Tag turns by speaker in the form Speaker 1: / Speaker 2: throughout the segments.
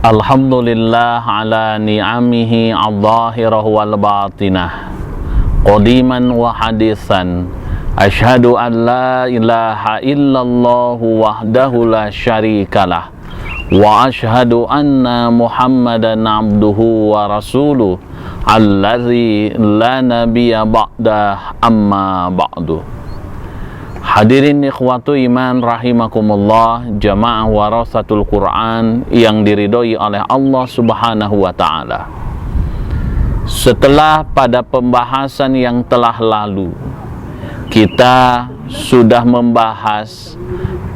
Speaker 1: Alhamdulillah ala ni'amihi al-zahirah wal batinah, qadiman wa hadisan. Ashhadu an la ilaha illallah wahdahu la syarikalah, wa ashhadu anna Muhammadan abduhu wa rasuluh allazi la nabiyya ba'dah, amma ba'du. Hadirin ikhwatu iman rahimakumullah, jamaah warasatul Quran yang diridhoi oleh Allah Subhanahu wa ta'ala. Setelah pada pembahasan yang telah lalu, kita sudah membahas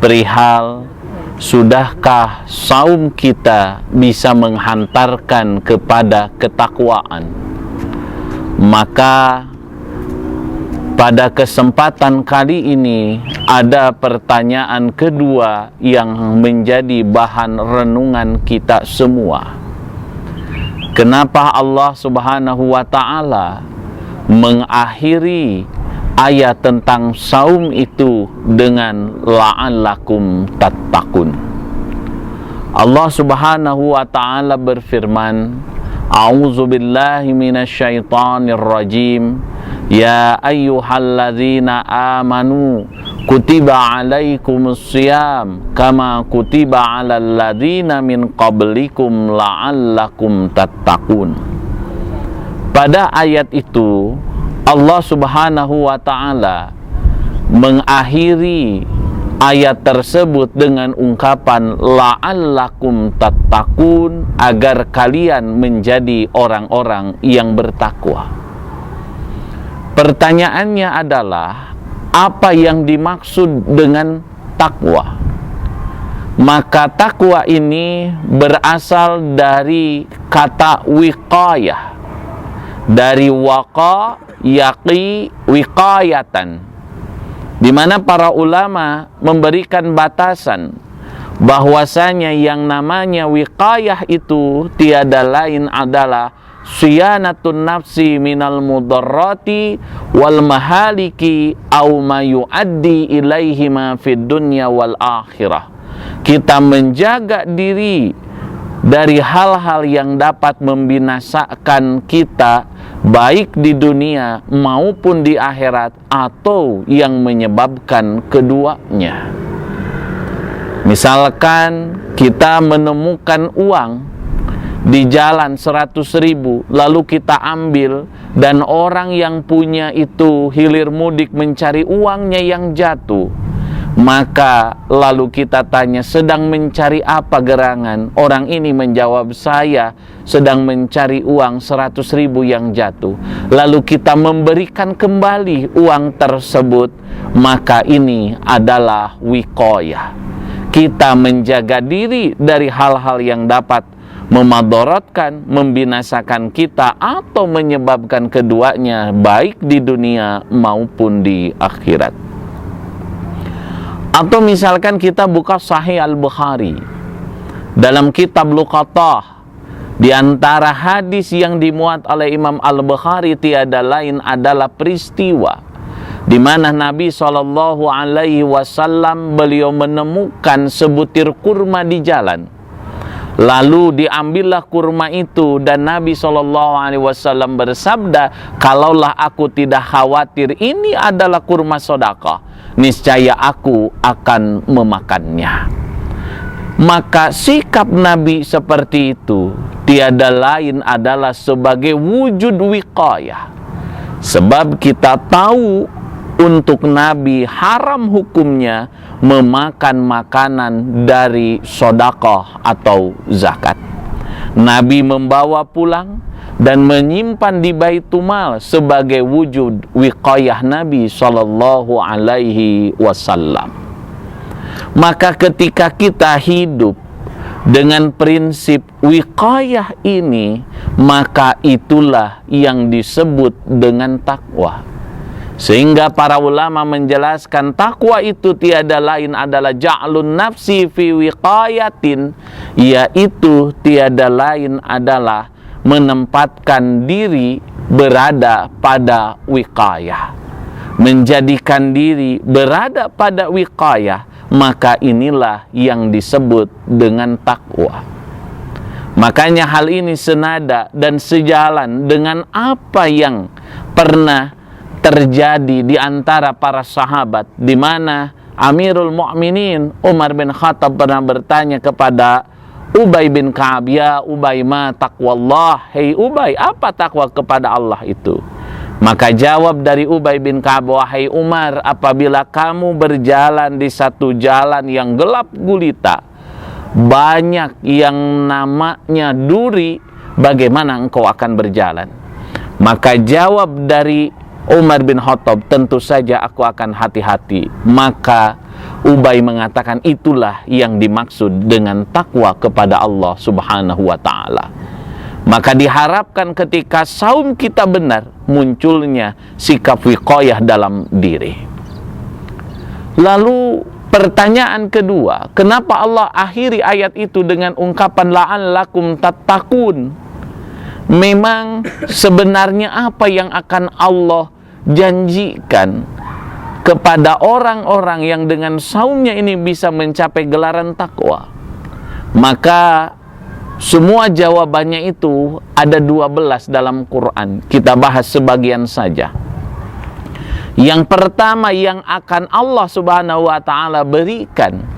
Speaker 1: perihal sudahkah saum kita bisa menghantarkan kepada ketakwaan. Maka pada kesempatan kali ini ada pertanyaan kedua yang menjadi bahan renungan kita semua. Kenapa Allah Subhanahu wa ta'ala mengakhiri ayat tentang saum itu dengan la'allakum tattaqun? Allah Subhanahu wa ta'ala berfirman, A'udzu billahi minasyaitonir rajim. Ya ayyuhalladzina amanu kutiba alaikumus syiyam kama kutiba alal ladzina min qablikum la'allakum tattaqun. Pada ayat itu Allah Subhanahu wa ta'ala mengakhiri ayat tersebut dengan ungkapan la'allakum tattaqun, agar kalian menjadi orang-orang yang bertakwa. Pertanyaannya adalah, apa yang dimaksud dengan takwa? Maka takwa ini berasal dari kata wiqayah, dari waqa yaqi wiqayatan, di mana para ulama memberikan batasan bahwasanya yang namanya wiqayah itu tiada lain adalah siyanatun nafsi minal mudarrati wal mahaliki au ma yuaddi ilaihi ma fid dunya wal akhirah. Kita menjaga diri dari hal-hal yang dapat membinasakan kita baik di dunia maupun di akhirat, atau yang menyebabkan keduanya. Misalkan kita menemukan uang di jalan 100.000, lalu kita ambil, dan orang yang punya itu hilir mudik mencari uangnya yang jatuh. Maka lalu kita tanya, sedang mencari apa gerangan? Orang ini menjawab, saya sedang mencari uang 100.000 yang jatuh. Lalu kita memberikan kembali uang tersebut, maka ini adalah wiqayah. Kita menjaga diri dari hal-hal yang dapat memadaratkan, membinasakan kita, atau menyebabkan keduanya baik di dunia maupun di akhirat. Atau misalkan kita buka Sahih Al-Bukhari, dalam kitab Luqatah, di antara hadis yang dimuat oleh Imam Al-Bukhari tiada lain adalah peristiwa di mana Nabi SAW beliau menemukan sebutir kurma di jalan. Lalu diambillah kurma itu, dan Nabi SAW bersabda, kalaulah aku tidak khawatir ini adalah kurma sedekah, niscaya aku akan memakannya. Maka sikap Nabi seperti itu tiada lain adalah sebagai wujud wiqayah. Sebab kita tahu untuk Nabi haram hukumnya memakan makanan dari sedekah atau zakat. Nabi membawa pulang dan menyimpan di Baitumal sebagai wujud wiqayah Nabi sallallahu alaihi wasallam. Maka ketika kita hidup dengan prinsip wiqayah ini, maka itulah yang disebut dengan takwa. Sehingga para ulama menjelaskan takwa itu tiada lain adalah ja'lun nafsi fi wiqayatin, yaitu tiada lain adalah menempatkan diri berada pada wiqayah, menjadikan diri berada pada wiqayah, maka inilah yang disebut dengan takwa. Makanya hal ini senada dan sejalan dengan apa yang pernah terjadi di antara para sahabat, di mana Amirul Mukminin Umar bin Khattab pernah bertanya kepada Ubay bin Ka'ab, "Ya Ubay, ma taqwallah?" Hei Ubay, apa takwa kepada Allah itu? Maka jawab dari Ubay bin Ka'ab, "Wahai Umar, apabila kamu berjalan di satu jalan yang gelap gulita, banyak yang namanya duri, bagaimana engkau akan berjalan?" Maka jawab dari Umar bin Khattab, "Tentu saja aku akan hati-hati." Maka Ubay mengatakan, itulah yang dimaksud dengan takwa kepada Allah Subhanahu wa ta'ala. Maka diharapkan ketika saum kita benar, munculnya sikap wiqayah dalam diri. Lalu pertanyaan kedua, kenapa Allah akhiri ayat itu dengan ungkapan la'allakum tattaqun? Memang sebenarnya apa yang akan Allah janjikan kepada orang-orang yang dengan saumnya ini bisa mencapai gelaran takwa? Maka semua jawabannya itu ada 12 dalam Quran. Kita bahas sebagian saja. Yang pertama yang akan Allah Subhanahu wa ta'ala berikan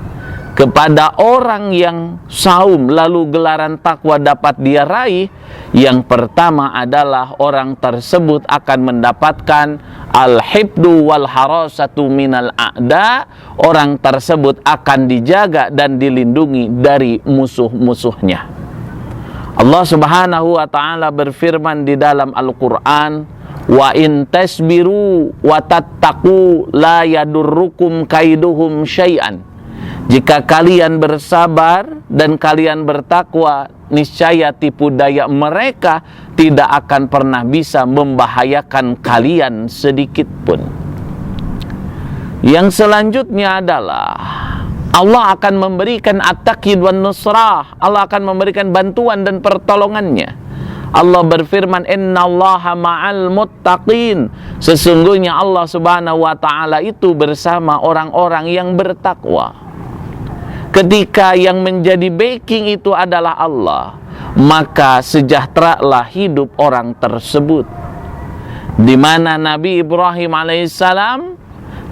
Speaker 1: kepada orang yang saum lalu gelaran takwa dapat dia raih, yang pertama adalah orang tersebut akan mendapatkan al-hibdu wal harasatu minal a'da. Orang tersebut akan dijaga dan dilindungi dari musuh-musuhnya. Allah Subhanahu wa ta'ala berfirman di dalam Al-Quran, "Wa in tasbiru wa tattaqu la yadurrukum kaiduhum syai'an." Jika kalian bersabar dan kalian bertakwa, niscaya tipu daya mereka tidak akan pernah bisa membahayakan kalian sedikit pun. Yang selanjutnya adalah Allah akan memberikan at-taqyid wan nusrah. Allah akan memberikan bantuan dan pertolongannya. Allah berfirman, "Innallaha ma'al muttaqin." Sesungguhnya Allah Subhanahu wa ta'ala itu bersama orang-orang yang bertakwa. Ketika yang menjadi backing itu adalah Allah, maka sejahteralah hidup orang tersebut. Di mana Nabi Ibrahim alaihissalam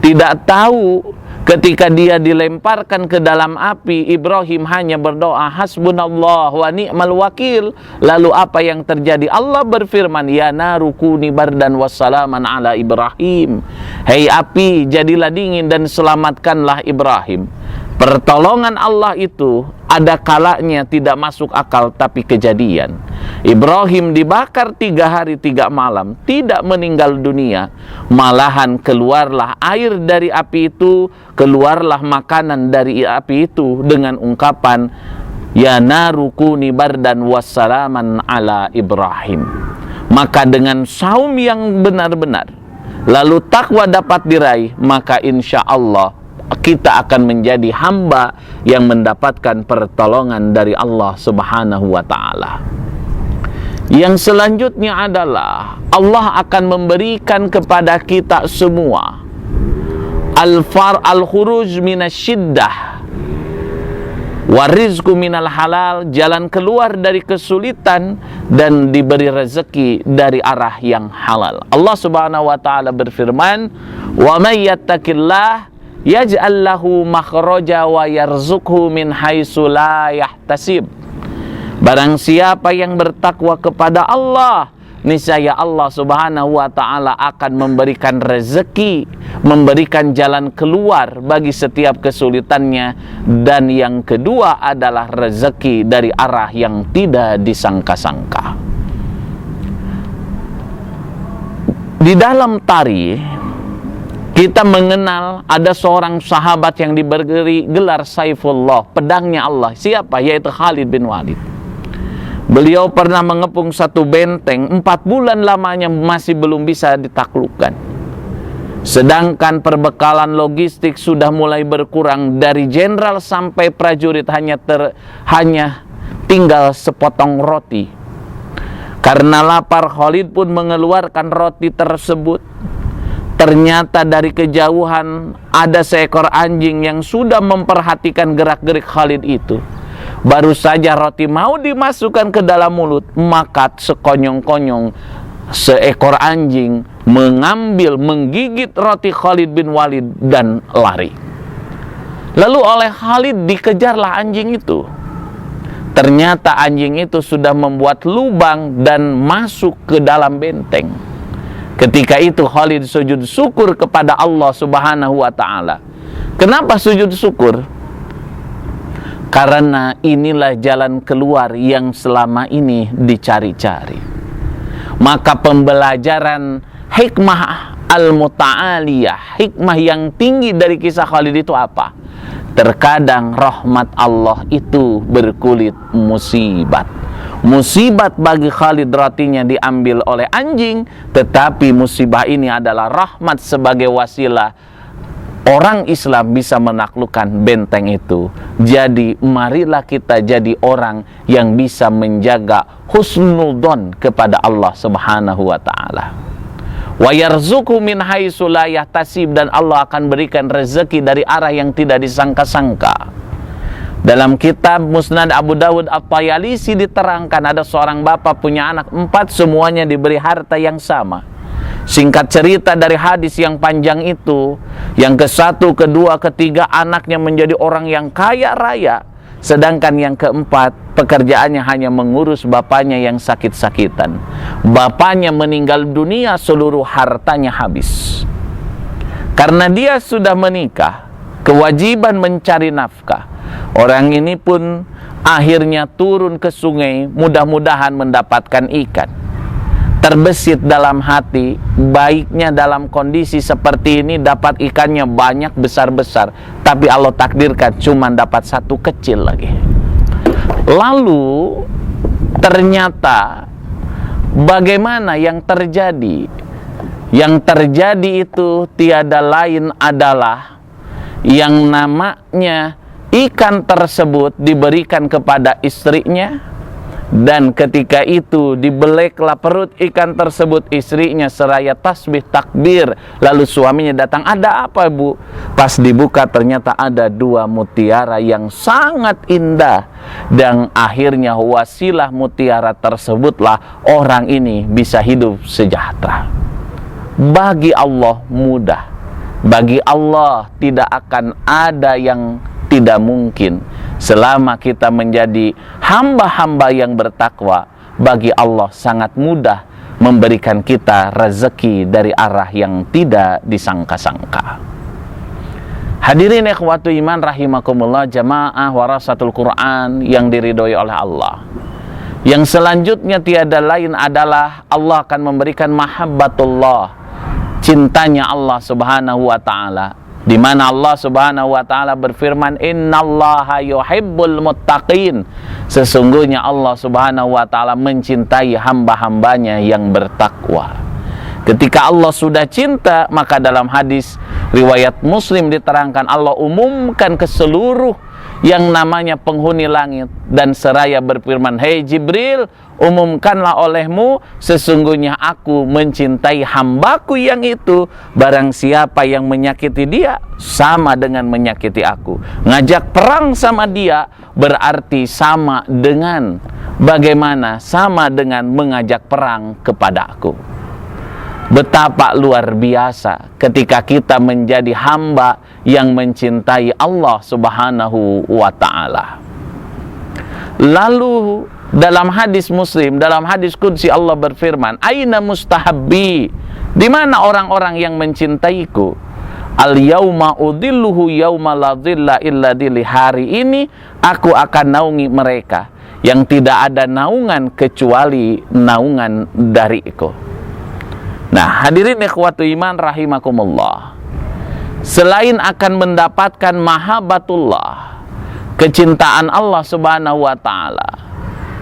Speaker 1: tidak tahu ketika dia dilemparkan ke dalam api, Ibrahim hanya berdoa, "Hasbunallah wa ni'mal wakil." Lalu apa yang terjadi? Allah berfirman, "Ya naru kuni bardan wassalaman ala Ibrahim." Hei api, jadilah dingin dan selamatkanlah Ibrahim. Pertolongan Allah itu ada kalanya tidak masuk akal tapi kejadian. Ibrahim dibakar 3 hari 3 malam, tidak meninggal dunia. Malahan keluarlah air dari api itu, keluarlah makanan dari api itu dengan ungkapan, "Ya naru kuni bardan wassalaman ala Ibrahim." Maka dengan saum yang benar-benar, lalu takwa dapat diraih, maka insya Allah kita akan menjadi hamba yang mendapatkan pertolongan dari Allah Subhanahu wa ta'ala. Yang selanjutnya adalah Allah akan memberikan kepada kita semua al-khuruj minasyiddah warizqu minal halal, jalan keluar dari kesulitan dan diberi rezeki dari arah yang halal. Allah Subhanahu wa ta'ala berfirman, "Wa may yattaqillah yaj'al lahu makhraja wa yarzuqhu min haitsu la yahtasib." Barang siapa yang bertakwa kepada Allah, niscaya Allah Subhanahu wa ta'ala akan memberikan rezeki, memberikan jalan keluar bagi setiap kesulitannya, dan yang kedua adalah rezeki dari arah yang tidak disangka-sangka. Di dalam tarikh kita mengenal ada seorang sahabat yang diberi gelar Saifullah, pedangnya Allah. Siapa? Yaitu Khalid bin Walid. Beliau pernah mengepung satu benteng 4 bulan lamanya, masih belum bisa ditaklukkan. Sedangkan perbekalan logistik sudah mulai berkurang, dari jenderal sampai prajurit hanya tinggal sepotong roti. Karena lapar, Khalid pun mengeluarkan roti tersebut. Ternyata dari kejauhan ada seekor anjing yang sudah memperhatikan gerak-gerik Khalid itu. Baru saja roti mau dimasukkan ke dalam mulut, maka sekonyong-konyong seekor anjing mengambil, menggigit roti Khalid bin Walid dan lari. Lalu oleh Khalid dikejarlah anjing itu. Ternyata anjing itu sudah membuat lubang dan masuk ke dalam benteng. Ketika itu Khalid sujud syukur kepada Allah Subhanahu wa ta'ala. Kenapa sujud syukur? Karena inilah jalan keluar yang selama ini dicari-cari. Maka pembelajaran hikmah al-muta'aliyah, hikmah yang tinggi dari kisah Khalid itu apa? Terkadang rahmat Allah itu berkulit musibat. Musibat bagi Khalid rotinya diambil oleh anjing, tetapi musibah ini adalah rahmat sebagai wasilah orang Islam bisa menaklukkan benteng itu. Jadi marilah kita jadi orang yang bisa menjaga husnudzon kepada Allah Subhanahu wa ta'ala. Wa yarzuqhu min haitsu la yahtasib, dan Allah akan berikan rezeki dari arah yang tidak disangka-sangka. Dalam kitab Musnad Abu Dawud At-Tayalisi diterangkan ada seorang bapak punya anak 4, semuanya diberi harta yang sama. Singkat cerita dari hadis yang panjang itu, yang ke-1, ke-2, ke-3 anaknya menjadi orang yang kaya raya, sedangkan yang ke-4 pekerjaannya hanya mengurus bapaknya yang sakit-sakitan. Bapaknya meninggal dunia, seluruh hartanya habis. Karena dia sudah menikah, kewajiban mencari nafkah. Orang ini pun akhirnya turun ke sungai, mudah-mudahan mendapatkan ikan. Terbesit dalam hati, baiknya dalam kondisi seperti ini dapat ikannya banyak besar-besar, tapi Allah takdirkan cuma dapat 1 kecil lagi. Lalu ternyata bagaimana yang terjadi? Yang terjadi itu tiada lain adalah yang namanya ikan tersebut diberikan kepada istrinya. Dan ketika itu dibeleklah perut ikan tersebut istrinya seraya tasbih takbir. Lalu suaminya datang, ada apa bu? Pas dibuka ternyata ada 2 mutiara yang sangat indah. Dan akhirnya wasilah mutiara tersebutlah orang ini bisa hidup sejahtera. Bagi Allah mudah. Bagi Allah tidak akan ada yang tidak mungkin. Selama kita menjadi hamba-hamba yang bertakwa, bagi Allah sangat mudah memberikan kita rezeki dari arah yang tidak disangka-sangka. Hadirin ikhwatu iman rahimakumullah, jamaah warasatul Quran yang diridhoi oleh Allah. Yang selanjutnya tiada lain adalah Allah akan memberikan mahabbatullah, cintanya Allah Subhanahu wa ta'ala, di mana Allah Subhanahu wa ta'ala berfirman, innallaha yuhibbul muttaqin, sesungguhnya Allah Subhanahu wa ta'ala mencintai hamba-hambanya yang bertakwa. Ketika Allah sudah cinta, maka dalam hadis riwayat Muslim diterangkan Allah umumkan ke seluruh yang namanya penghuni langit dan seraya berfirman, hei Jibril, umumkanlah olehmu, sesungguhnya aku mencintai hambaku yang itu. Barang siapa yang menyakiti dia, sama dengan menyakiti aku. Ngajak perang sama dia berarti sama dengan bagaimana? Sama dengan mengajak perang kepada aku. Betapa luar biasa ketika kita menjadi hamba yang mencintai Allah Subhanahu wa ta'ala. Lalu dalam hadis Muslim, dalam hadis qudsi Allah berfirman, aina mustahabbi, di mana orang-orang yang mencintaiku? Al yauma udilluhu yauma la dhilla illa dhilli, hari ini aku akan naungi mereka yang tidak ada naungan kecuali naungan dariku. Nah, hadirin ikhwatu iman rahimakumullah, selain akan mendapatkan mahabbatullah, kecintaan Allah Subhanahu wa ta'ala,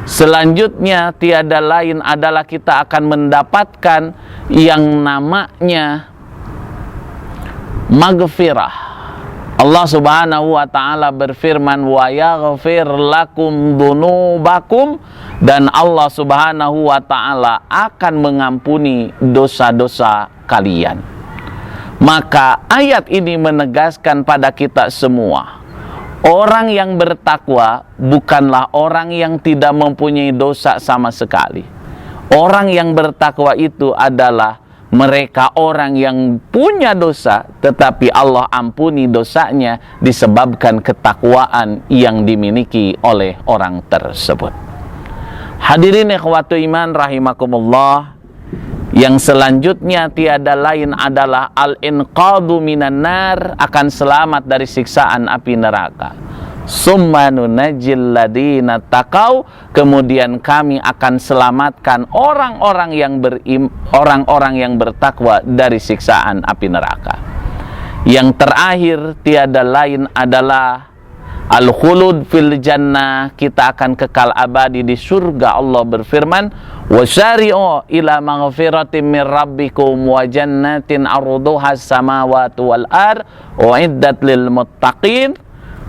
Speaker 1: selanjutnya tiada lain adalah kita akan mendapatkan yang namanya maghfirah. Allah Subhanahu wa ta'ala berfirman, wa yaghfir lakum dzunubakum, dan Allah Subhanahu wa ta'ala akan mengampuni dosa-dosa kalian. Maka ayat ini menegaskan pada kita semua, Orang yang bertakwa bukanlah orang yang tidak mempunyai dosa sama sekali. Orang yang bertakwa itu adalah mereka orang yang punya dosa, tetapi Allah ampuni dosanya disebabkan ketakwaan yang dimiliki oleh orang tersebut. Hadirin ikhwatu iman rahimakumullah, yang selanjutnya tiada lain adalah al-inqadhu minan nar, akan selamat dari siksaan api neraka. Summa nunajjil ladina taqau, kemudian kami akan selamatkan orang-orang yang bertakwa dari siksaan api neraka. Yang terakhir tiada lain adalah al-khulud fil jannah, kita akan kekal abadi di surga. Allah berfirman, wasyari'u ila maghfiratin min rabbikum wa jannatin arduha as-samawati wal ard uiddat lil muttaqin.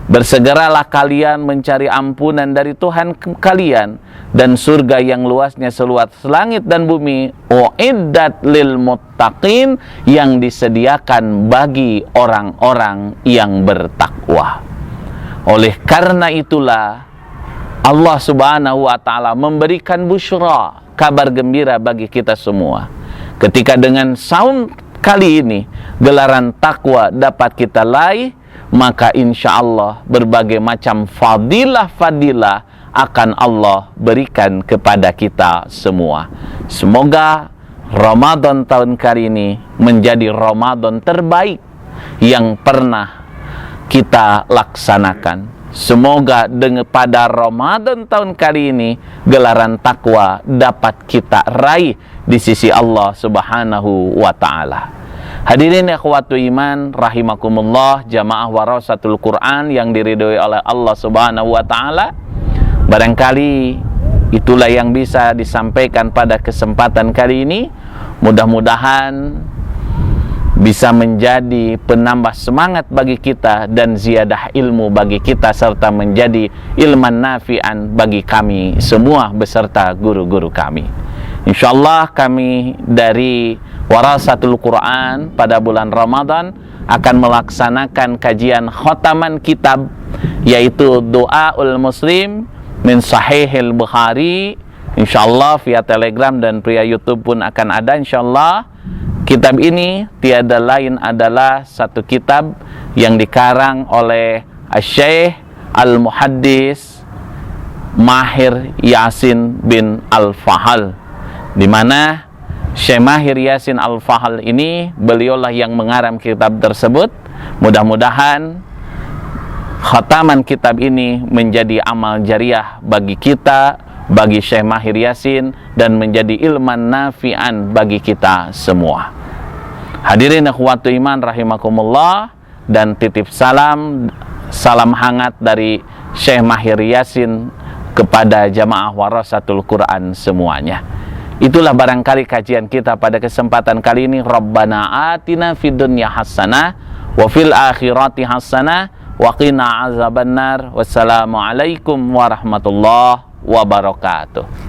Speaker 1: Bersegeralah kalian mencari ampunan dari Tuhan kalian dan surga yang luasnya seluas langit dan bumi, uiddat lil muttaqin, yang disediakan bagi orang-orang yang bertakwa. Oleh karena itulah Allah Subhanahu wa ta'ala memberikan busyra, kabar gembira bagi kita semua. Ketika dengan saum kali ini gelaran takwa dapat kita raih, maka insya Allah berbagai macam fadilah-fadilah akan Allah berikan kepada kita semua. Semoga Ramadan tahun kali ini menjadi Ramadan terbaik yang pernah kita laksanakan. Semoga pada Ramadan tahun kali ini gelaran takwa dapat kita raih di sisi Allah Subhanahu wa ta'ala. Hadirin ikhwatu iman rahimakumullah, jamaah warasatul Quran yang diridhoi oleh Allah Subhanahu wa ta'ala. Barangkali itulah yang bisa disampaikan pada kesempatan kali ini. Mudah-mudahan bisa menjadi penambah semangat bagi kita dan ziyadah ilmu bagi kita, serta menjadi ilman nafi'an bagi kami semua beserta guru-guru kami. Insyaallah kami dari Warasatul Quran pada bulan Ramadan akan melaksanakan kajian khotaman kitab, yaitu Doaul Muslim min Sahihil Bukhari. Insyaallah via Telegram dan via YouTube pun akan ada insyaallah. Kitab ini tiada lain adalah satu kitab yang dikarang oleh Syekh Al-Muhaddis Mahir Yasin bin Al-Fahal, di mana Syekh Mahir Yasin Al-Fahal ini beliaulah yang mengarang kitab tersebut. Mudah-mudahan khataman kitab ini menjadi amal jariah bagi kita, bagi Syekh Mahir Yasin, dan menjadi ilman nafi'an bagi kita semua. Hadirin akhwatu iman rahimakumullah, dan titip salam hangat dari Syekh Mahir Yasin kepada jamaah warasatul Quran semuanya. Itulah barangkali kajian kita pada kesempatan kali ini. Rabbana atina fid dunya hasanah wa fil akhirati hasanah wa qina azabannar. Wassalamualaikum warahmatullahi wabarakatuh.